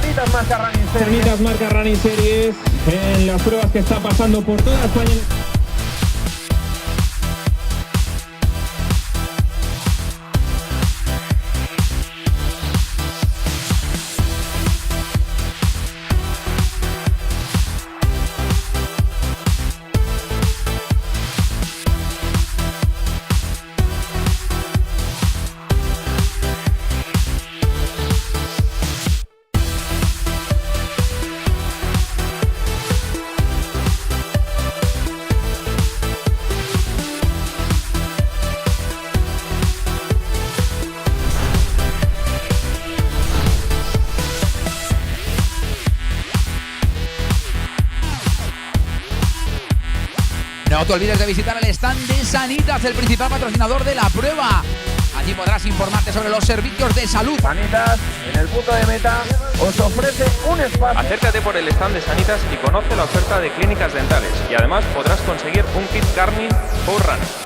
Sanitas marca Running Series. Sanitas marca Running Series en las pruebas que está pasando por toda España. No te olvides de visitar el stand de Sanitas, el principal patrocinador de la prueba. Allí podrás informarte sobre los servicios de salud. Sanitas, en el punto de meta, os ofrece un espacio. Acércate por el stand de Sanitas y conoce la oferta de clínicas dentales. Y además podrás conseguir un kit Garmin for Run.